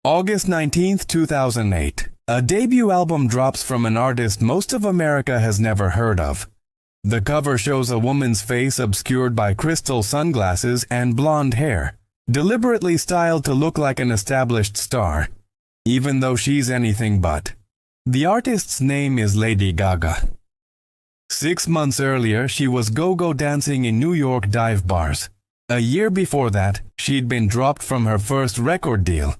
August 19, 2008. A debut album drops from an artist most of America has never heard of. The cover shows a woman's face obscured by crystal sunglasses and blonde hair, deliberately styled to look like an established star, even though she's anything but. The artist's name is Lady Gaga. 6 months earlier, she was go-go dancing in New York dive bars. A year before that, she'd been dropped from her first record deal.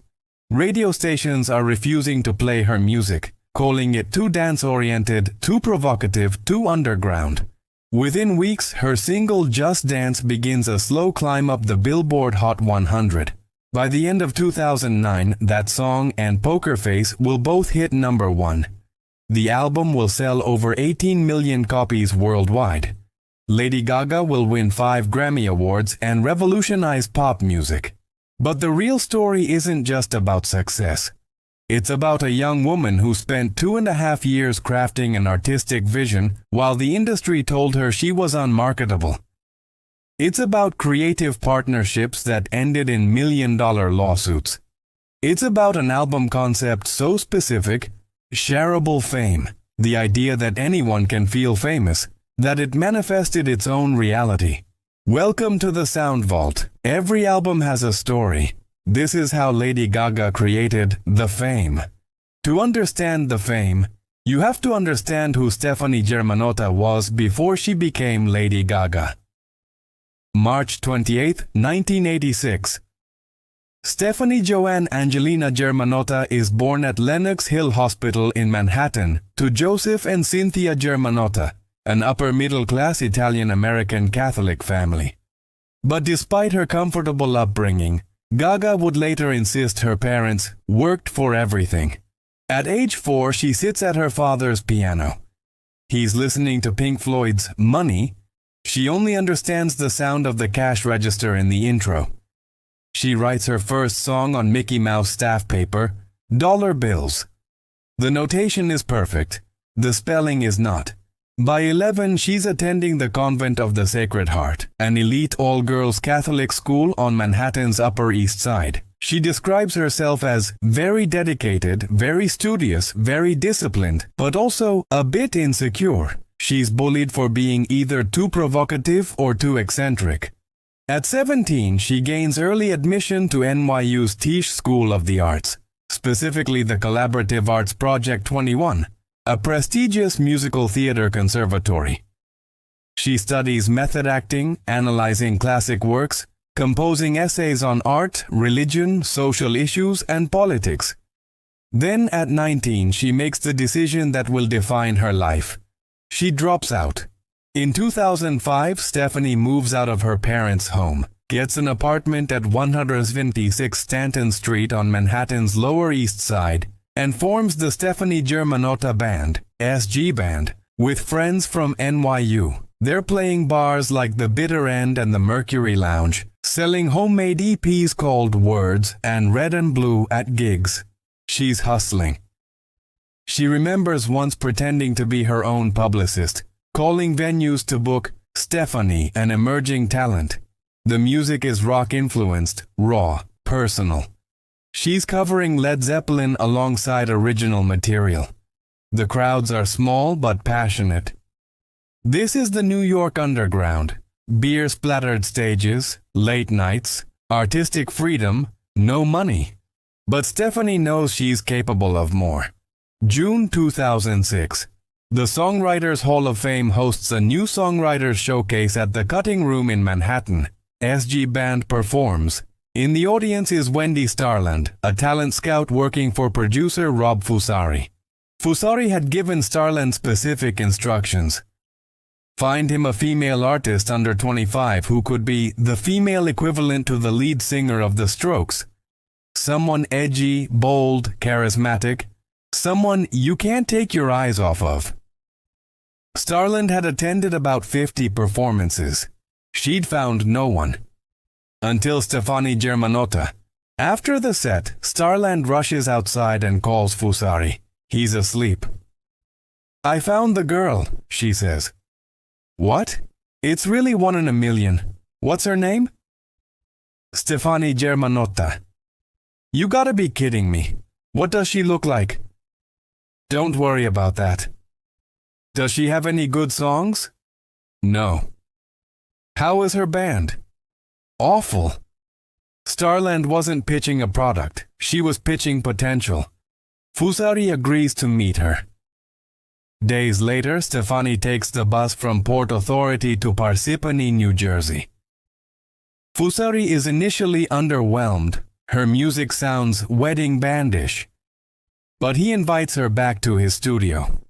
Radio stations are refusing to play her music, calling it too dance-oriented, too provocative, too underground. Within weeks, her single Just Dance begins a slow climb up the Billboard Hot 100. By the end of 2009, that song and Poker Face will both hit number 1. The album will sell over 18 million copies worldwide. Lady Gaga will win 5 Grammy Awards and revolutionize pop music. But the real story isn't just about success. It's about a young woman who spent 2.5 years crafting an artistic vision while the industry told her she was unmarketable. It's about creative partnerships that ended in million-dollar lawsuits. It's about an album concept so specific, shareable fame, the idea that anyone can feel famous, that it manifested its own reality. Welcome to the Sound Vault. Every album has a story. This is how Lady Gaga created The Fame. To understand The Fame, you have to understand who Stefani Germanotta was before she became Lady Gaga. March 28, 1986. Stefani Joanne Angelina Germanotta is born at Lenox Hill Hospital in Manhattan to Joseph and Cynthia Germanotta, an upper-middle-class Italian-American Catholic family. But despite her comfortable upbringing, Gaga would later insist her parents worked for everything. At age 4, she sits at her father's piano. He's listening to Pink Floyd's Money. She only understands the sound of the cash register in the intro. She writes her first song on Mickey Mouse staff paper, Dollar Bills. The notation is perfect. The spelling is not. By 11, she's attending the Convent of the Sacred Heart, an elite all-girls Catholic school on Manhattan's Upper East Side. She describes herself as very dedicated, very studious, very disciplined, but also a bit insecure. She's bullied for being either too provocative or too eccentric. At 17, she gains early admission to NYU's Tisch School of the Arts, specifically the Collaborative Arts Project 21. A prestigious musical theater conservatory. She studies method acting, analyzing classic works, composing essays on art, religion, social issues, and politics. Then at 19, she makes the decision that will define her life. She drops out. In 2005, Stefani moves out of her parents' home, gets an apartment at 176 Stanton Street on Manhattan's Lower East Side, and forms the Stefani Germanotta Band, SG Band, with friends from NYU. They're playing bars like the Bitter End and the Mercury Lounge, selling homemade EPs called Words and Red and Blue at gigs. She's hustling. She remembers once pretending to be her own publicist, calling venues to book Stefani, an emerging talent. The music is rock-influenced, raw, personal. She's covering Led Zeppelin alongside original material. The crowds are small but passionate. This is the New York underground. Beer-splattered stages, late nights, artistic freedom, no money. But Stefani knows she's capable of more. June 2006. The Songwriters Hall of Fame hosts a new songwriters showcase at the Cutting Room in Manhattan. SG Band performs. In the audience is Wendy Starland, a talent scout working for producer Rob Fusari. Fusari had given Starland specific instructions. Find him a female artist under 25 who could be the female equivalent to the lead singer of The Strokes. Someone edgy, bold, charismatic. Someone you can't take your eyes off of. Starland had attended about 50 performances. She'd found no one. Until Stefani Germanotta. After the set, Starland rushes outside and calls Fusari. He's asleep. "I found the girl," she says. "What? It's really 1 in a million. What's her name?" "Stefani Germanotta." You gotta be kidding me. What does she look like? Don't worry about that. Does she have any good songs? No. How is her band? Awful. Starland wasn't pitching a product, she was pitching potential. Fusari agrees to meet her. Days later, Stefani takes the bus from Port Authority to Parsippany, New Jersey. Fusari is initially underwhelmed. Her music sounds wedding bandish. But he invites her back to his studio.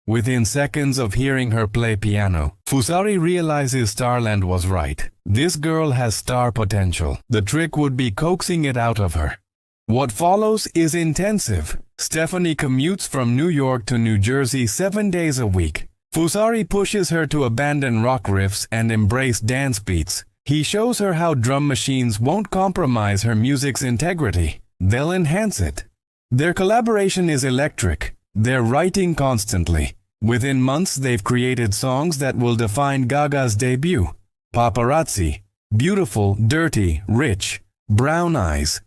Within seconds of hearing her play piano, Fusari realizes Starland was right. This girl has star potential. The trick would be coaxing it out of her. What follows is intensive. Stefani commutes from New York to New Jersey 7 days a week. Fusari pushes her to abandon rock riffs and embrace dance beats. He shows her how drum machines won't compromise her music's integrity. They'll enhance it. Their collaboration is electric. They're writing constantly. Within months, they've created songs that will define Gaga's debut. Paparazzi, Beautiful, Dirty, Rich, Brown Eyes.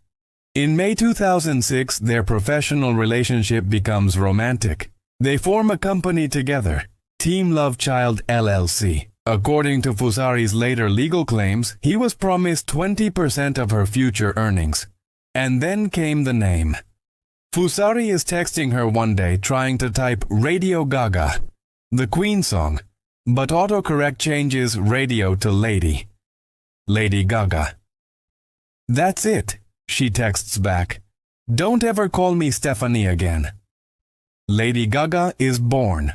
In May 2006, their professional relationship becomes romantic. They form a company together, Team Love Child LLC. According to Fusari's later legal claims, he was promised 20% of her future earnings. And then came the name. Fusari is texting her one day trying to type Radio Gaga, the Queen song, but autocorrect changes radio to Lady. Lady Gaga. That's it, she texts back. Don't ever call me Stefani again. Lady Gaga is born.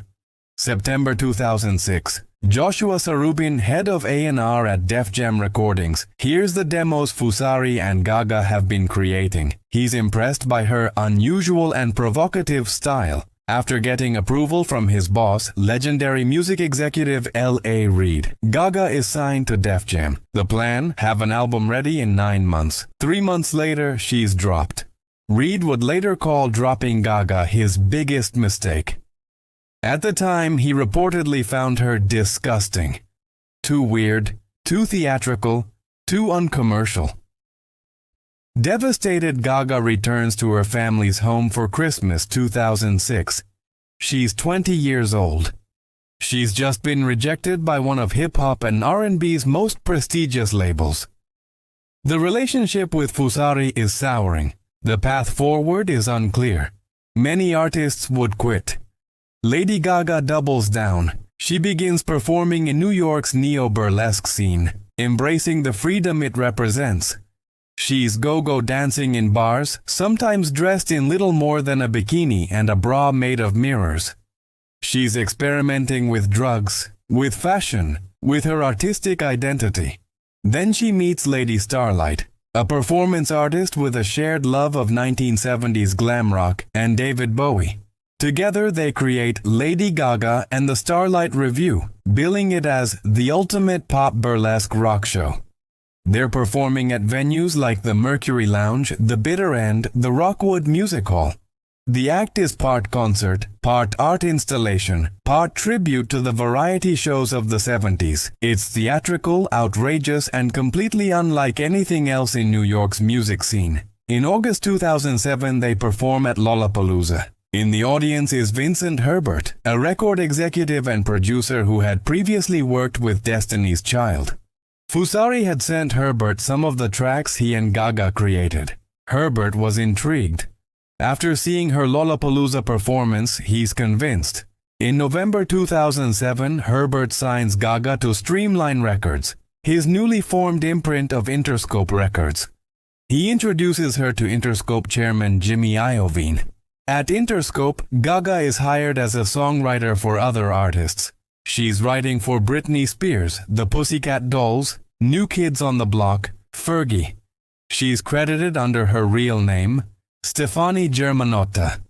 September 2006. Joshua Sarubin, head of A&R at Def Jam Recordings, hears the demos Fusari and Gaga have been creating. He's impressed by her unusual and provocative style. After getting approval from his boss, legendary music executive L.A. Reid, Gaga is signed to Def Jam. The plan? Have an album ready in 9 months. 3 months later, she's dropped. Reid would later call dropping Gaga his biggest mistake. At the time, he reportedly found her disgusting. Too weird, too theatrical, too uncommercial. Devastated, Gaga returns to her family's home for Christmas 2006. She's 20 years old. She's just been rejected by one of hip-hop and R&B's most prestigious labels. The relationship with Fusari is souring. The path forward is unclear. Many artists would quit. Lady Gaga doubles down. She begins performing in New York's neo-burlesque scene, embracing the freedom it represents. She's go-go dancing in bars, sometimes dressed in little more than a bikini and a bra made of mirrors. She's experimenting with drugs, with fashion, with her artistic identity. Then she meets Lady Starlight, a performance artist with a shared love of 1970s glam rock and David Bowie. Together they create Lady Gaga and the Starlight Revue, billing it as the ultimate pop burlesque rock show. They're performing at venues like the Mercury Lounge, the Bitter End, the Rockwood Music Hall. The act is part concert, part art installation, part tribute to the variety shows of the 70s. It's theatrical, outrageous, and completely unlike anything else in New York's music scene. In August 2007, they perform at Lollapalooza. In the audience is Vincent Herbert, a record executive and producer who had previously worked with Destiny's Child. Fusari had sent Herbert some of the tracks he and Gaga created. Herbert was intrigued. After seeing her Lollapalooza performance, he's convinced. In November 2007, Herbert signs Gaga to Streamline Records, his newly formed imprint of Interscope Records. He introduces her to Interscope chairman Jimmy Iovine. At Interscope, Gaga is hired as a songwriter for other artists. She's writing for Britney Spears, the Pussycat Dolls, New Kids on the Block, Fergie. She's credited under her real name, Stefani Germanotta.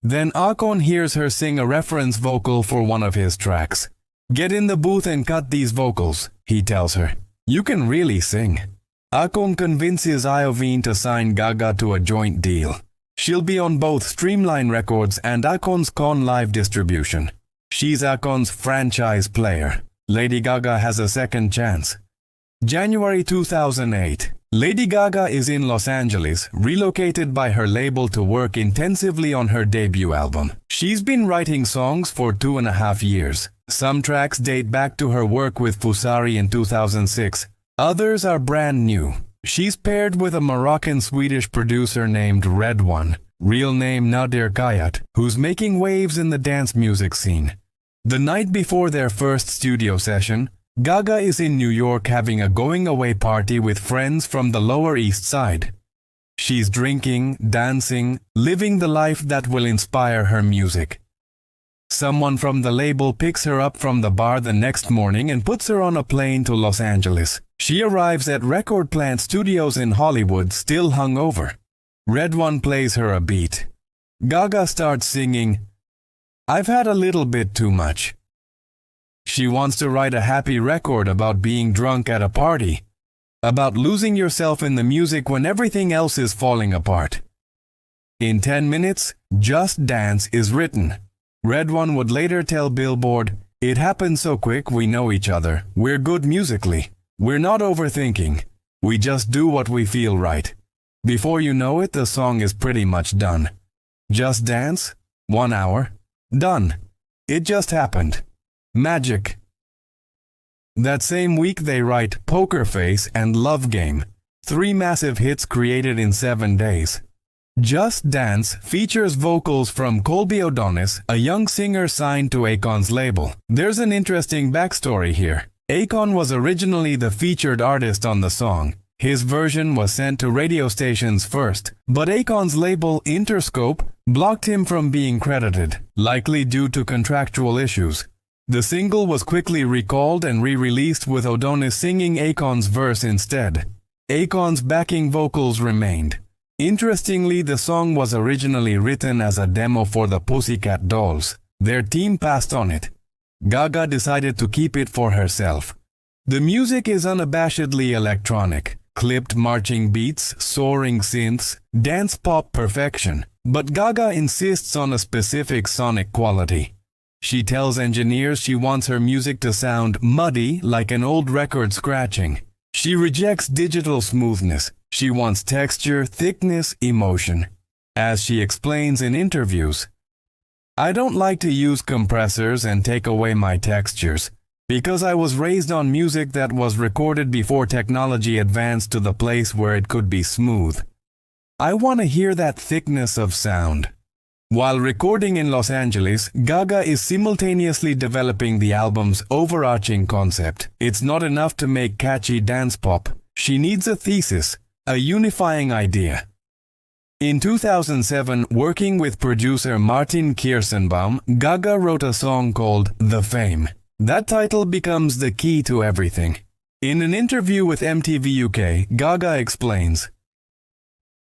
Then Akon hears her sing a reference vocal for one of his tracks. "Get in the booth and cut these vocals," he tells her. "You can really sing." Akon convinces Iovine to sign Gaga to a joint deal. She'll be on both Streamline Records and Akon's Con Live distribution. She's Akon's franchise player. Lady Gaga has a second chance. January 2008. Lady Gaga is in Los Angeles, relocated by her label to work intensively on her debut album. She's been writing songs for 2.5 years. Some tracks date back to her work with Fusari in 2006. Others are brand new. She's paired with a Moroccan-Swedish producer named RedOne, real name Nadir Kayat, who's making waves in the dance music scene. The night before their first studio session, Gaga is in New York having a going-away party with friends from the Lower East Side. She's drinking, dancing, living the life that will inspire her music. Someone from the label picks her up from the bar the next morning and puts her on a plane to Los Angeles. She arrives at Record Plant Studios in Hollywood still hungover. RedOne plays her a beat. Gaga starts singing, "I've had a little bit too much." She wants to write a happy record about being drunk at a party, about losing yourself in the music when everything else is falling apart. In 10 minutes, Just Dance is written. RedOne would later tell Billboard, "It happened so quick, we know each other. We're good musically. We're not overthinking. We just do what we feel right." Before you know it, the song is pretty much done. Just Dance, 1 hour, done. It just happened. Magic. That same week they write Poker Face and Love Game, 3 massive hits created in 7 days. Just Dance features vocals from Colby O'Donis, a young singer signed to Akon's label. There's an interesting backstory here. Akon was originally the featured artist on the song. His version was sent to radio stations first, but Akon's label Interscope blocked him from being credited, likely due to contractual issues. The single was quickly recalled and re-released with O'Donis singing Akon's verse instead. Akon's backing vocals remained. Interestingly, the song was originally written as a demo for the Pussycat Dolls. Their team passed on it. Gaga decided to keep it for herself. The music is unabashedly electronic, clipped marching beats, soaring synths, dance pop perfection. But Gaga insists on a specific sonic quality. She tells engineers she wants her music to sound muddy, like an old record scratching. She rejects digital smoothness. She wants texture, thickness, emotion. As she explains in interviews, "I don't like to use compressors and take away my textures, because I was raised on music that was recorded before technology advanced to the place where it could be smooth. I want to hear that thickness of sound." While recording in Los Angeles, Gaga is simultaneously developing the album's overarching concept. It's not enough to make catchy dance pop. She needs a thesis, a unifying idea. In 2007, working with producer Martin Kirsenbaum, Gaga wrote a song called The Fame. That title becomes the key to everything. In an interview with MTV UK, Gaga explains,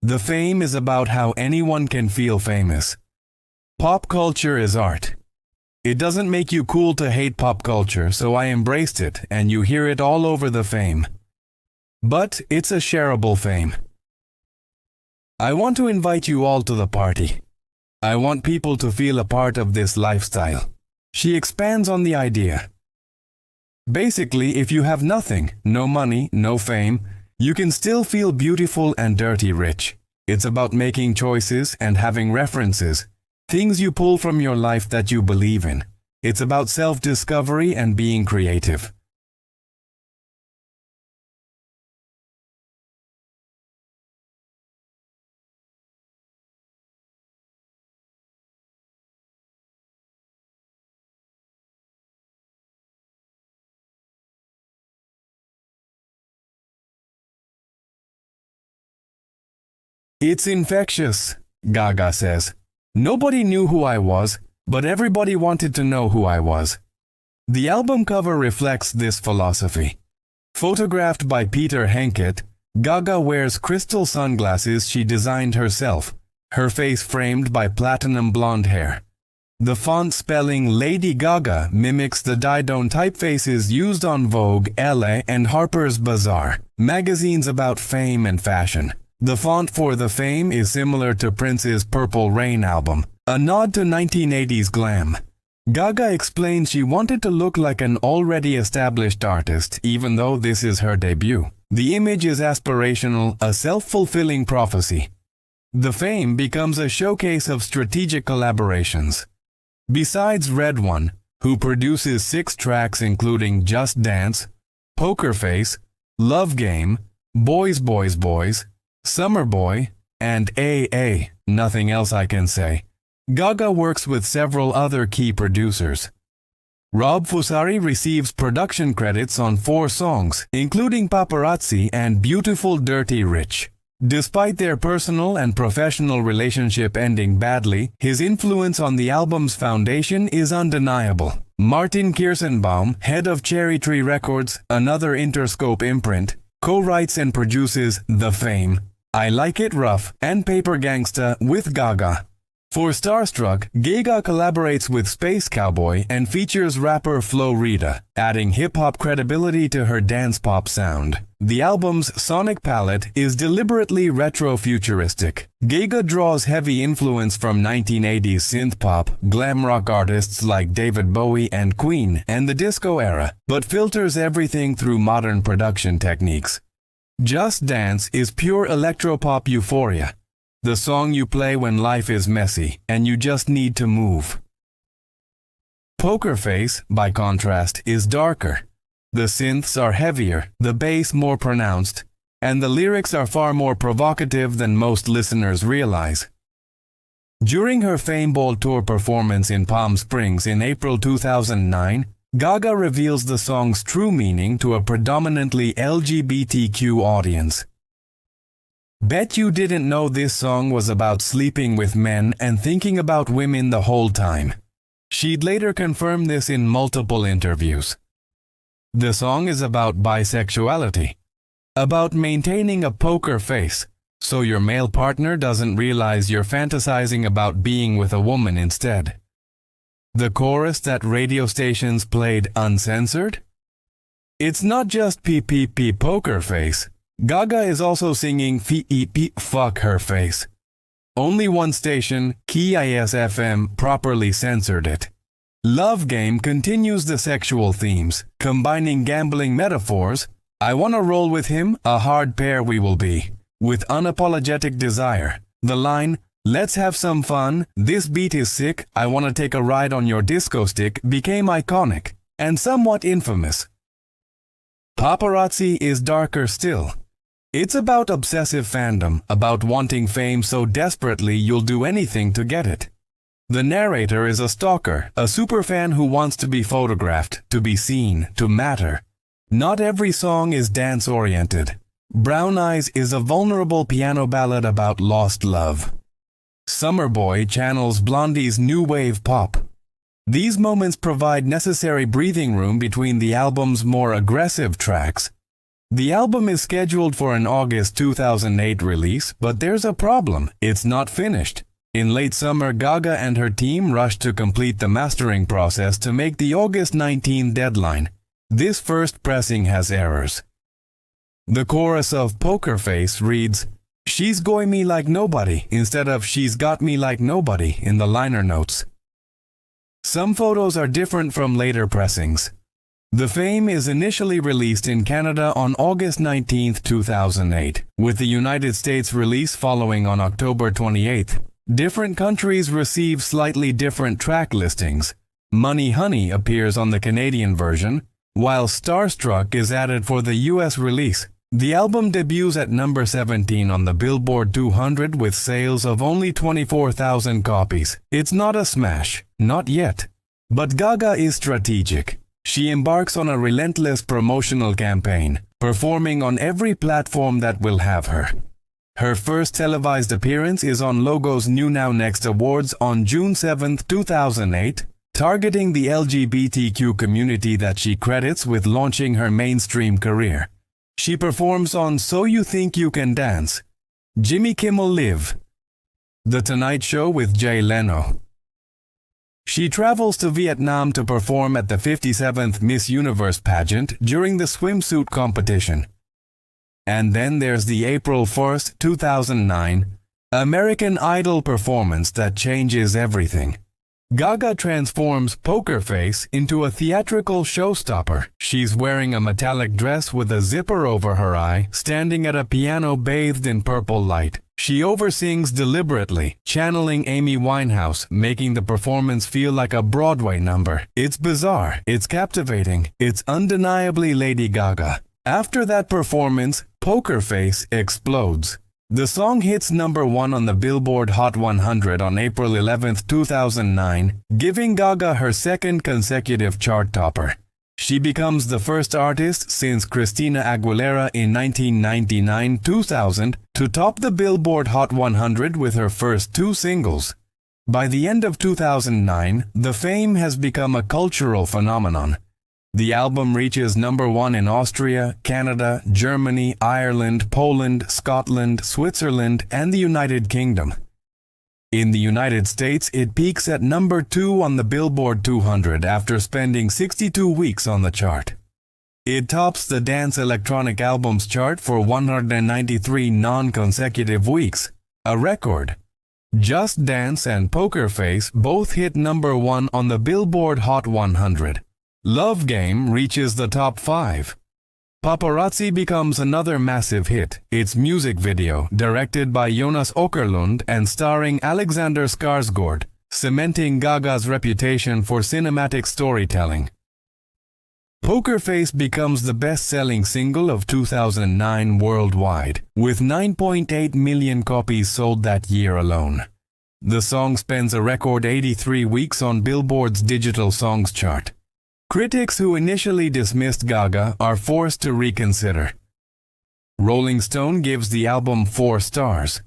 "The Fame is about how anyone can feel famous. Pop culture is art. It doesn't make you cool to hate pop culture, so I embraced it, and you hear it all over the fame. But it's a shareable fame. I want to invite you all to the party. I want people to feel a part of this lifestyle." She expands on the idea. Basically, if you have nothing, no money, no fame, you can still feel beautiful and dirty rich. It's about making choices and having references, things you pull from your life that you believe in. It's about self-discovery and being creative. "It's infectious," Gaga says. "Nobody knew who I was, but everybody wanted to know who I was." The album cover reflects this philosophy. Photographed by Peter Henkett, Gaga wears crystal sunglasses she designed herself, her face framed by platinum blonde hair. The font spelling Lady Gaga mimics the Didone typefaces used on Vogue, Elle, and Harper's Bazaar, magazines about fame and fashion. The font for The Fame is similar to Prince's Purple Rain album, a nod to 1980s glam. Gaga explains she wanted to look like an already established artist even though this is her debut. The image is aspirational, a self-fulfilling prophecy. The fame becomes a showcase of strategic collaborations. Besides RedOne, who produces 6 tracks including Just Dance, Poker Face, Love Game, Boys Boys Boys, Summer Boy, and AA, Nothing Else I Can Say, Gaga works with several other key producers. Rob Fusari receives production credits on 4 songs, including Paparazzi and Beautiful Dirty Rich. Despite their personal and professional relationship ending badly, his influence on the album's foundation is undeniable. Martin Kirsenbaum, head of Cherry Tree Records, another Interscope imprint, co-writes and produces The Fame, I Like It Rough, and Paper Gangsta with Gaga. For Starstruck, Gaga collaborates with Space Cowboy and features rapper Flo Rida, adding hip-hop credibility to her dance-pop sound. The album's sonic palette is deliberately retro-futuristic. Gaga draws heavy influence from 1980s synth-pop, glam rock artists like David Bowie and Queen, and the disco era, but filters everything through modern production techniques. Just Dance is pure electropop euphoria. The song you play when life is messy and you just need to move. Poker Face, by contrast, is darker. The synths are heavier, the bass more pronounced, and the lyrics are far more provocative than most listeners realize. During her Fame Bowl tour performance in Palm Springs in April 2009, Gaga reveals the song's true meaning to a predominantly LGBTQ audience. Bet you didn't know this song was about sleeping with men and thinking about women the whole time. She'd later confirm this in multiple interviews. The song is about bisexuality, about maintaining a poker face, so your male partner doesn't realize you're fantasizing about being with a woman instead. The chorus that radio stations played uncensored? It's not just PPP poker face. Gaga is also singing FEP fuck her face. Only one station, KIS FM, properly censored it. Love Game continues the sexual themes, combining gambling metaphors, I wanna roll with him, a hard pair we will be, with unapologetic desire. The line, let's have some fun, this beat is sick, I wanna take a ride on your disco stick became iconic, and somewhat infamous. Paparazzi is darker still. It's about obsessive fandom, about wanting fame so desperately you'll do anything to get it. The narrator is a stalker, a superfan who wants to be photographed, to be seen, to matter. Not every song is dance-oriented. Brown Eyes is a vulnerable piano ballad about lost love. Summer Boy channels Blondie's new wave pop. These moments provide necessary breathing room between the album's more aggressive tracks. The album is scheduled for an August 2008 release, but there's a problem. It's not finished. In late summer, Gaga and her team rushed to complete the mastering process to make the August 19 deadline. This first pressing has errors. The chorus of Poker Face reads, She's going me like nobody, instead of She's got me like nobody in the liner notes. Some photos are different from later pressings. The Fame is initially released in Canada on August 19, 2008, with the United States release following on October 28. Different countries receive slightly different track listings. Money Honey appears on the Canadian version, while Starstruck is added for the US release. The album debuts at number 17 on the Billboard 200 with sales of only 24,000 copies. It's not a smash, not yet. But Gaga is strategic. She embarks on a relentless promotional campaign, performing on every platform that will have her. Her first televised appearance is on Logo's New Now Next Awards on June 7, 2008, targeting the LGBTQ community that she credits with launching her mainstream career. She performs on So You Think You Can Dance, Jimmy Kimmel Live, The Tonight Show with Jay Leno. She travels to Vietnam to perform at the 57th Miss Universe pageant during the swimsuit competition. And then there's the April 1, 2009, American Idol performance that changes everything. Gaga transforms Poker Face into a theatrical showstopper. She's wearing a metallic dress with a zipper over her eye, standing at a piano bathed in purple light. She oversins deliberately, channeling Amy Winehouse, making the performance feel like a Broadway number. It's bizarre, it's captivating, it's undeniably Lady Gaga. After that performance, Poker Face explodes. The song hits #1 on the Billboard Hot 100 on April 11, 2009, giving Gaga her second consecutive chart topper. She becomes the first artist since Christina Aguilera in 1999-2000 to top the Billboard Hot 100 with her first 2 singles. By the end of 2009, the Fame has become a cultural phenomenon. The album reaches #1 in Austria, Canada, Germany, Ireland, Poland, Scotland, Switzerland, and the United Kingdom. In the United States, it peaks at #2 on the Billboard 200 after spending 62 weeks on the chart. It tops the Dance Electronic Albums chart for 193 non-consecutive weeks, a record. Just Dance and Poker Face both hit #1 on the Billboard Hot 100. Love Game reaches the top 5. Paparazzi becomes another massive hit. Its music video, directed by Jonas Åkerlund and starring Alexander Skarsgård, cementing Gaga's reputation for cinematic storytelling. Poker Face becomes the best-selling single of 2009 worldwide, with 9.8 million copies sold that year alone. The song spends a record 83 weeks on Billboard's Digital Songs chart. Critics who initially dismissed Gaga are forced to reconsider. Rolling Stone gives the album 4 stars.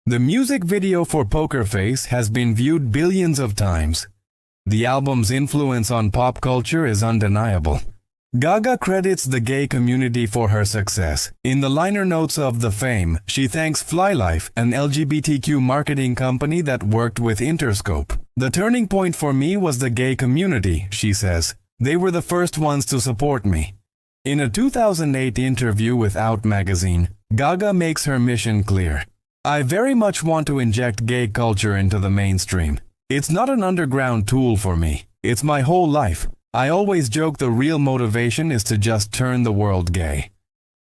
The music video for Poker Face has been viewed billions of times. The album's influence on pop culture is undeniable. Gaga credits the gay community for her success. In the liner notes of The Fame, she thanks Flylife, an LGBTQ marketing company that worked with Interscope. "The turning point for me was the gay community," she says. "They were the first ones to support me." In a 2008 interview with Out magazine, Gaga makes her mission clear. "I very much want to inject gay culture into the mainstream. It's not an underground tool for me. It's my whole life. I always joke the real motivation is to just turn the world gay."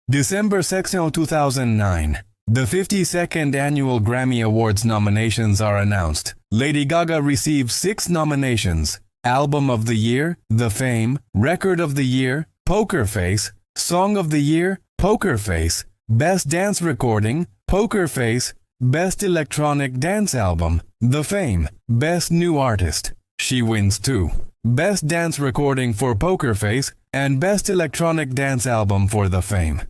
December 2, 2009. The 52nd Annual Grammy Awards nominations are announced. Lady Gaga receives 6 nominations. Album of the Year, The Fame, Record of the Year, Poker Face, Song of the Year, Poker Face, Best Dance Recording, Poker Face, Best Electronic Dance Album, The Fame, Best New Artist. She wins 2. Best Dance Recording for Poker Face and Best Electronic Dance Album for The Fame.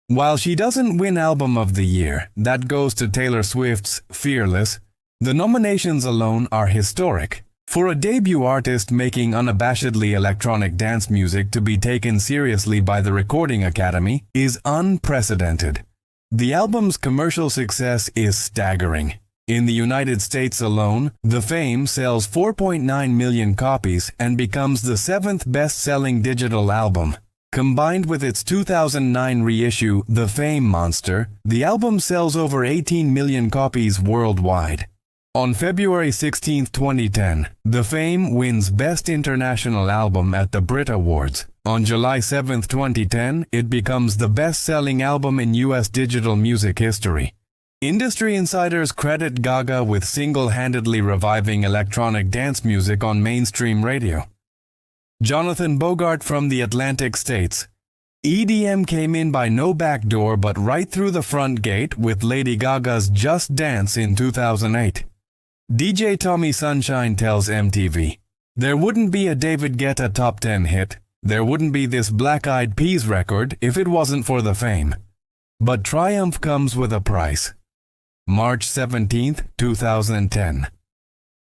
While she doesn't win Album of the Year, that goes to Taylor Swift's Fearless, the nominations alone are historic. For a debut artist making unabashedly electronic dance music to be taken seriously by the Recording Academy is unprecedented. The album's commercial success is staggering. In the United States alone, The Fame sells 4.9 million copies and becomes the 7th best-selling digital album. Combined with its 2009 reissue, The Fame Monster, the album sells over 18 million copies worldwide. On February 16, 2010, The Fame wins Best International Album at the Brit Awards. On July 7, 2010, it becomes the best-selling album in U.S. digital music history. Industry insiders credit Gaga with single-handedly reviving electronic dance music on mainstream radio. Jonathan Bogart from the Atlantic states, "EDM came in by no back door but right through the front gate with Lady Gaga's Just Dance in 2008. DJ Tommy Sunshine tells MTV, "There wouldn't be a David Guetta top 10 hit. There wouldn't be this Black Eyed Peas record if it wasn't for The Fame. But triumph comes with a price." March 17, 2010.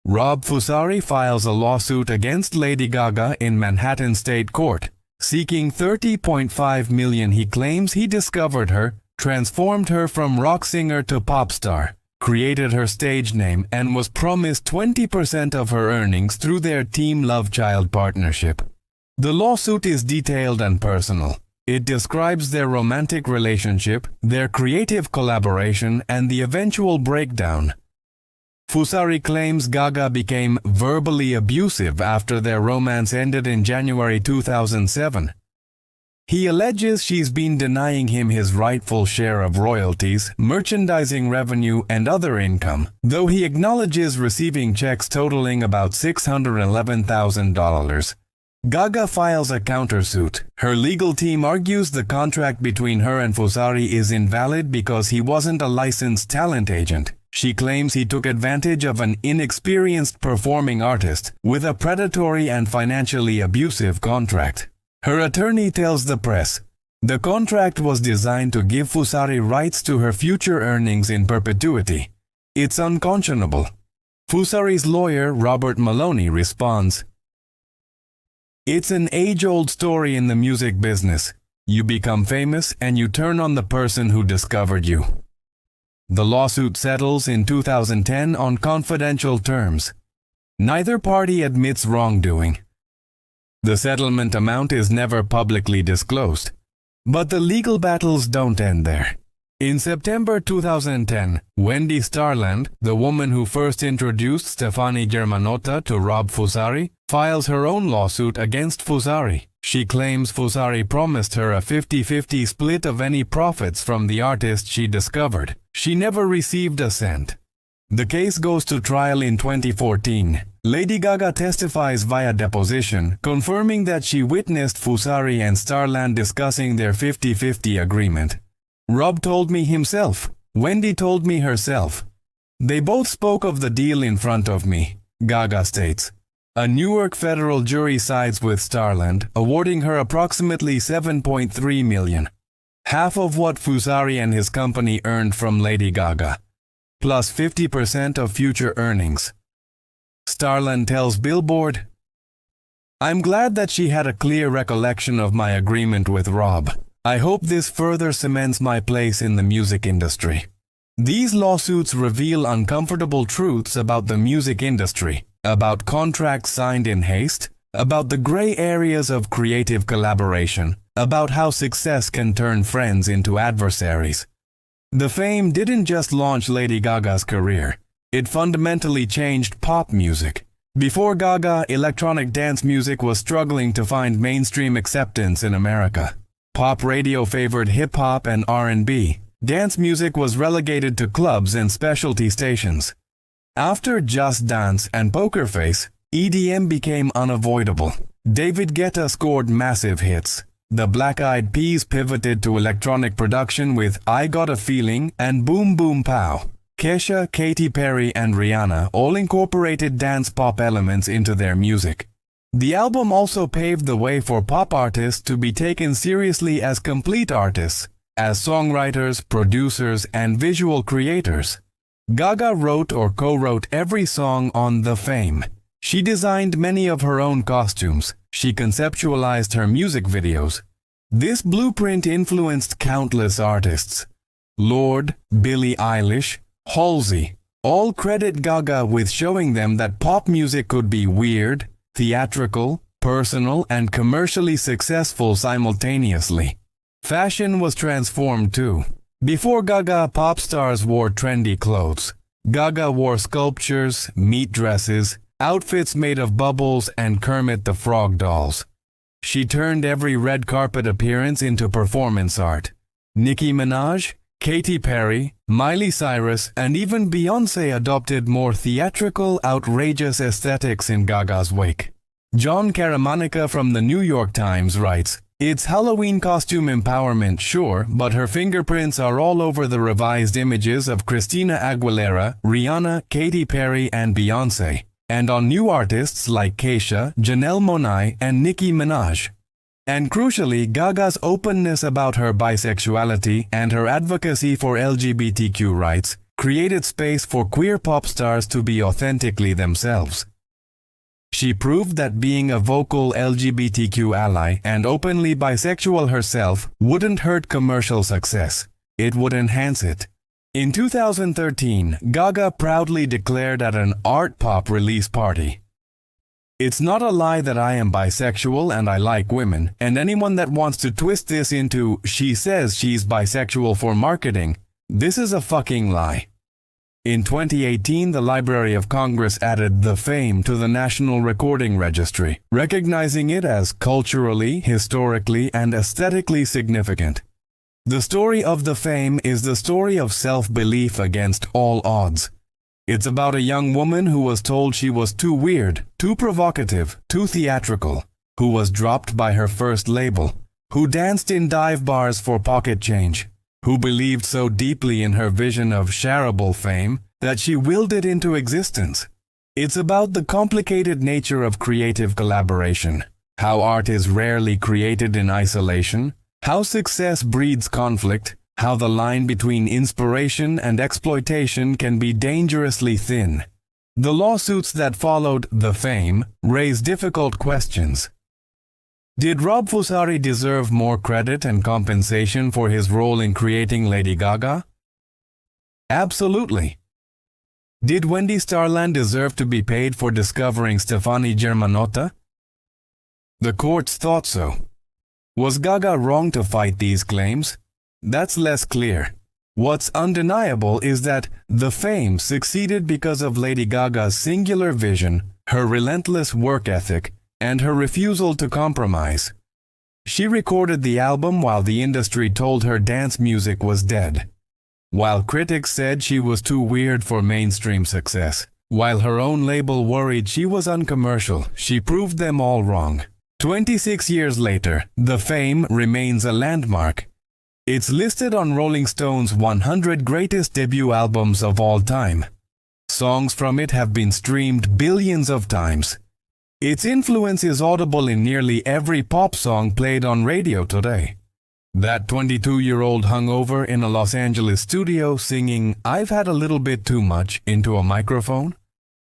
Rob Fusari files a lawsuit against Lady Gaga in Manhattan State Court, seeking $30.5 million. He claims he discovered her, transformed her from rock singer to pop star, created her stage name, and was promised 20% of her earnings through their Team Love Child partnership. The lawsuit is detailed and personal. It describes their romantic relationship, their creative collaboration, and the eventual breakdown. Fusari claims Gaga became verbally abusive after their romance ended in January 2007. He alleges she's been denying him his rightful share of royalties, merchandising revenue, and other income, though he acknowledges receiving checks totaling about $611,000. Gaga files a countersuit. Her legal team argues the contract between her and Fusari is invalid because he wasn't a licensed talent agent. She claims he took advantage of an inexperienced performing artist with a predatory and financially abusive contract. Her attorney tells the press, the contract was designed to give Fusari rights to her future earnings in perpetuity. It's unconscionable. Fusari's lawyer, Robert Maloney, responds, it's an age-old story in the music business. You become famous and you turn on the person who discovered you. The lawsuit settles in 2010 on confidential terms. Neither party admits wrongdoing. The settlement amount is never publicly disclosed. But the legal battles don't end there. In September 2010, Wendy Starland, the woman who first introduced Stefani Germanotta to Rob Fusari, files her own lawsuit against Fusari. She claims Fusari promised her a 50-50 split of any profits from the artist she discovered. She never received a cent. The case goes to trial in 2014. Lady Gaga testifies via deposition, confirming that she witnessed Fusari and Starland discussing their 50-50 agreement. Rob told me himself. Wendy told me herself. They both spoke of the deal in front of me, Gaga states. A Newark federal jury sides with Starland, awarding her approximately $7.3 million. Half of what Fusari and his company earned from Lady Gaga, plus 50% of future earnings. Starland tells Billboard, I'm glad that she had a clear recollection of my agreement with Rob. I hope this further cements my place in the music industry. These lawsuits reveal uncomfortable truths about the music industry, about contracts signed in haste, about the gray areas of creative collaboration, about how success can turn friends into adversaries. The fame didn't just launch Lady Gaga's career. It fundamentally changed pop music. Before Gaga, electronic dance music was struggling to find mainstream acceptance in America. Pop radio favored hip-hop and R&B. Dance music was relegated to clubs and specialty stations. After Just Dance and Poker Face, EDM became unavoidable. David Guetta scored massive hits. The Black Eyed Peas pivoted to electronic production with I Got a Feeling and Boom Boom Pow. Kesha, Katy Perry, and Rihanna all incorporated dance pop elements into their music. The album also paved the way for pop artists to be taken seriously as complete artists, as songwriters, producers, and visual creators. Gaga wrote or co-wrote every song on The Fame. She designed many of her own costumes. She conceptualized her music videos. This blueprint influenced countless artists. Lorde, Billie Eilish, Halsey, all credit Gaga with showing them that pop music could be weird, theatrical, personal, and commercially successful simultaneously. Fashion was transformed too. Before Gaga, pop stars wore trendy clothes. Gaga wore sculptures, meat dresses, outfits made of bubbles, and Kermit the Frog dolls. She turned every red carpet appearance into performance art. Nicki Minaj, Katy Perry, Miley Cyrus, and even Beyoncé adopted more theatrical, outrageous aesthetics in Gaga's wake. John Caramanica from the New York Times writes, it's Halloween costume empowerment, sure, but her fingerprints are all over the revised images of Christina Aguilera, Rihanna, Katy Perry, and Beyoncé, and on new artists like Kesha, Janelle Monáe, and Nicki Minaj. And crucially, Gaga's openness about her bisexuality and her advocacy for LGBTQ rights created space for queer pop stars to be authentically themselves. She proved that being a vocal LGBTQ ally and openly bisexual herself wouldn't hurt commercial success. It would enhance it. In 2013, Gaga proudly declared at an art pop release party, it's not a lie that I am bisexual and I like women, and anyone that wants to twist this into she says she's bisexual for marketing, this is a fucking lie. In 2018, the Library of Congress added The Fame to the National Recording Registry, recognizing it as culturally, historically, and aesthetically significant. The story of The Fame is the story of self-belief against all odds. It's about a young woman who was told she was too weird, too provocative, too theatrical, who was dropped by her first label, who danced in dive bars for pocket change, who believed so deeply in her vision of shareable fame that she willed it into existence. It's about the complicated nature of creative collaboration, how art is rarely created in isolation, how success breeds conflict, how the line between inspiration and exploitation can be dangerously thin. The lawsuits that followed The Fame raise difficult questions. Did Rob Fusari deserve more credit and compensation for his role in creating Lady Gaga? Absolutely. Did Wendy Starland deserve to be paid for discovering Stefani Germanotta? The courts thought so. Was Gaga wrong to fight these claims? That's less clear. What's undeniable is that The Fame succeeded because of Lady Gaga's singular vision, her relentless work ethic, and her refusal to compromise. She recorded the album while the industry told her dance music was dead. While critics said she was too weird for mainstream success, while her own label worried she was uncommercial, she proved them all wrong. 26 years later, The Fame remains a landmark. It's listed on Rolling Stone's 100 Greatest Debut Albums of All Time. Songs from it have been streamed billions of times. Its influence is audible in nearly every pop song played on radio today. That 22-year-old hung over in a Los Angeles studio singing "I've Had a Little Bit Too Much" into a microphone?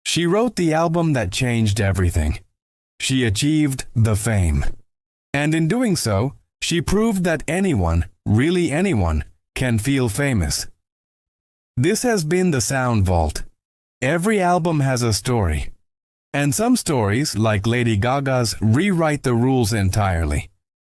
She wrote the album that changed everything. She achieved The Fame. And in doing so, she proved that anyone, really anyone, can feel famous. This has been the Sound Vault. Every album has a story. And some stories, like Lady Gaga's, rewrite the rules entirely.